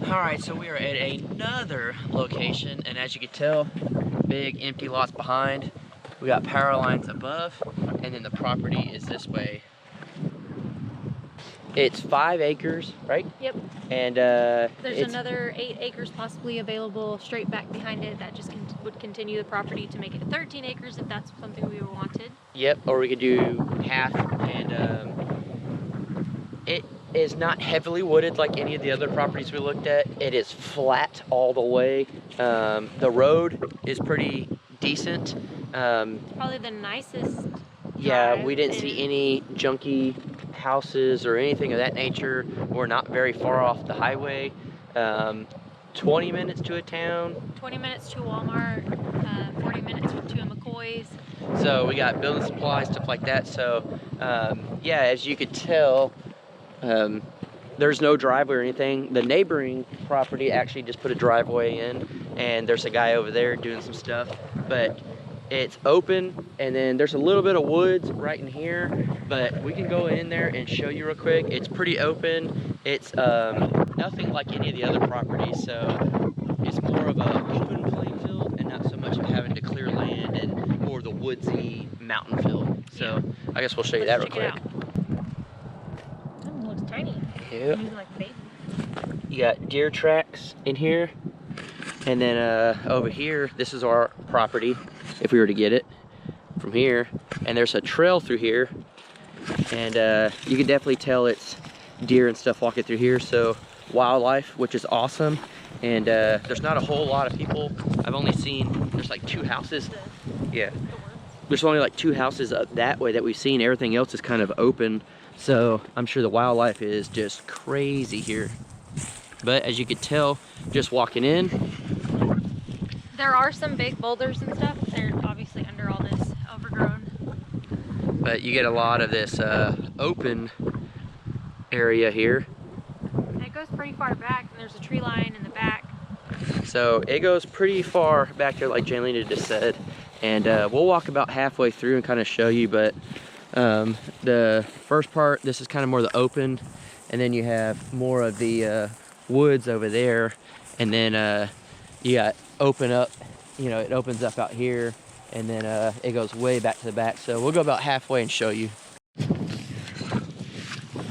Alright, so we are at another location, and as you can tell, big empty lots behind. We got power lines above, and then the property is this way. It's 5 acres, right? Yep. And there's another 8 acres possibly available straight back behind it that just would continue the property to make it 13 acres if that's something we wanted. Yep, or we could do half, and it is not heavily wooded like any of the other properties we looked at. It is flat all the way. The road is pretty decent. Probably the nicest. Yeah, we didn't see any junky houses or anything of that nature. We're not very far off the highway. 20 minutes to a town. 20 minutes to Walmart, 40 minutes to a McCoy's. So we got building supplies, stuff like that. So yeah, as you could tell, there's no driveway or anything. The neighboring property actually just put a driveway in, and there's a guy over there doing some stuff. But it's open, and then there's a little bit of woods right in here, but we can go in there and show you real quick. It's pretty open. It's nothing like any of the other properties, so it's more of a open playing field and not so much of having to clear land and more the woodsy mountain feel. So I guess we'll show you that real quick. It looks tiny. Yeah. Like baby. You got deer tracks in here, and then over here, this is our property if we were to get it from here, and there's a trail through here, and you can definitely tell it's deer and stuff walking through here, so wildlife, which is awesome. And there's not a whole lot of people. I've only seen, there's like 2 houses. Yeah, there's only like 2 houses up that way that we've seen. Everything else is kind of open, so I'm sure the wildlife is just crazy here. But as you could tell, just walking in, there are some big boulders and stuff. They're obviously under all this overgrown. But you get a lot of this open area here. And it goes pretty far back, and there's a tree line in the back. So it goes pretty far back there, like Jaylena just said. And we'll walk about halfway through and kind of show you. But the first part, this is kind of more the open. And then you have more of the woods over there. And then you got open up, you know, it opens up out here, and then it goes way back to the back. So we'll go about halfway and show you.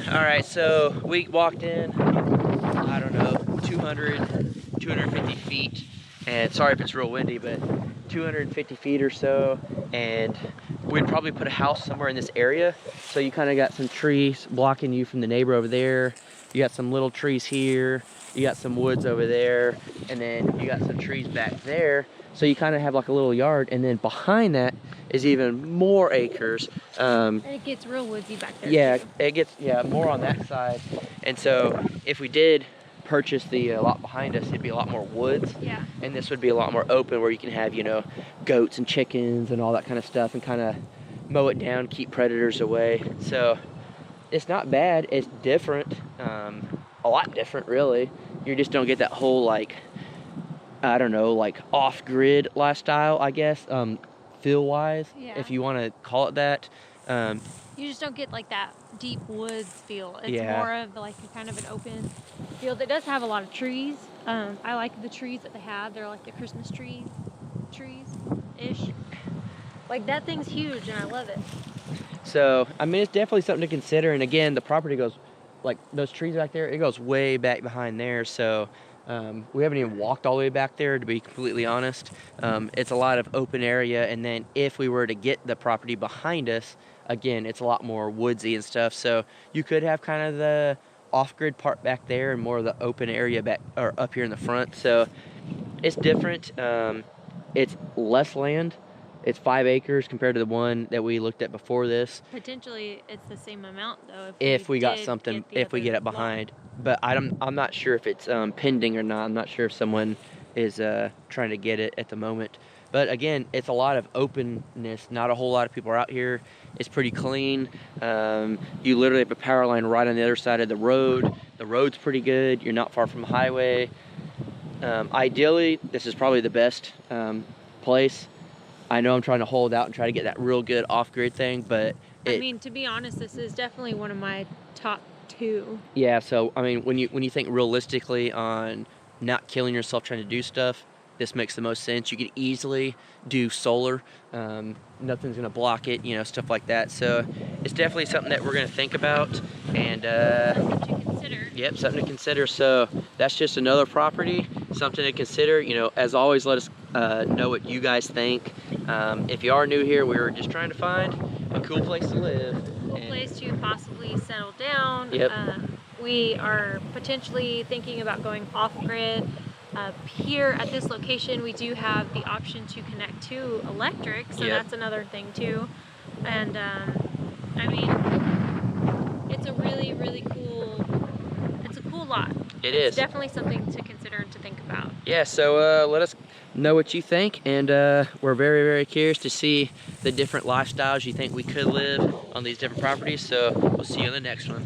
All right, so we walked in, I don't know, 250 feet, and sorry if it's real windy, but 250 feet or so, and we'd probably put a house somewhere in this area. So you kind of got some trees blocking you from the neighbor over there. You got some little trees here. You got some woods over there, and then you got some trees back there. So you kind of have like a little yard, and then behind that is even more acres. And it gets real woodsy back there. Yeah, too. it gets more on that side. And so if we did purchase the lot behind us, it'd be a lot more woods. Yeah. And this would be a lot more open, where you can have, you know, goats and chickens and all that kind of stuff, and kind of mow it down, keep predators away. So it's not bad. It's different. A lot different, really. You just don't get that whole, like, I don't know, like off-grid lifestyle, I guess, feel-wise, if you want to call it that. You just don't get like that deep woods feel. It's more of like kind of an open field. It does have a lot of trees. I like the trees that they have. They're like the Christmas trees-ish. Like, that thing's huge, and I love it. So, I mean, it's definitely something to consider. And again, the property goes, like those trees back there, it goes way back behind there. So we haven't even walked all the way back there, to be completely honest. It's a lot of open area, and then if we were to get the property behind us, again, it's a lot more woodsy and stuff. So you could have kind of the off-grid part back there and more of the open area back or up here in the front. So it's different. It's less land. It's 5 acres compared to the one that we looked at before this. Potentially, it's the same amount though. If we got something, if we get it behind. But I'm not sure if it's pending or not. I'm not sure if someone is trying to get it at the moment. But again, it's a lot of openness. Not a whole lot of people are out here. It's pretty clean. You literally have a power line right on the other side of the road. The road's pretty good. You're not far from the highway. Ideally, this is probably the best place. I know I'm trying to hold out and try to get that real good off-grid thing, but I mean, to be honest, this is definitely one of my top too. Yeah, so I mean, when you think realistically on not killing yourself trying to do stuff, this makes the most sense. You can easily do solar. Nothing's gonna block it, you know, stuff like that. So it's definitely something that we're gonna think about, and Something to consider. yep, something to consider. So that's just another property, something to consider. You know, as always, let us know what you guys think. If you are new here, we were just trying to find a cool place to live. Cool place to possibly settle down. Yep. We are potentially thinking about going off-grid. Here at this location, we do have the option to connect to electric, so Yep. that's another thing too. And I mean, it's a really, really cool, it's a cool lot. It's Definitely something to consider and to think about. Yeah, so let us know what you think, and we're very, very curious to see the different lifestyles you think we could live on these different properties. So we'll see you in the next one.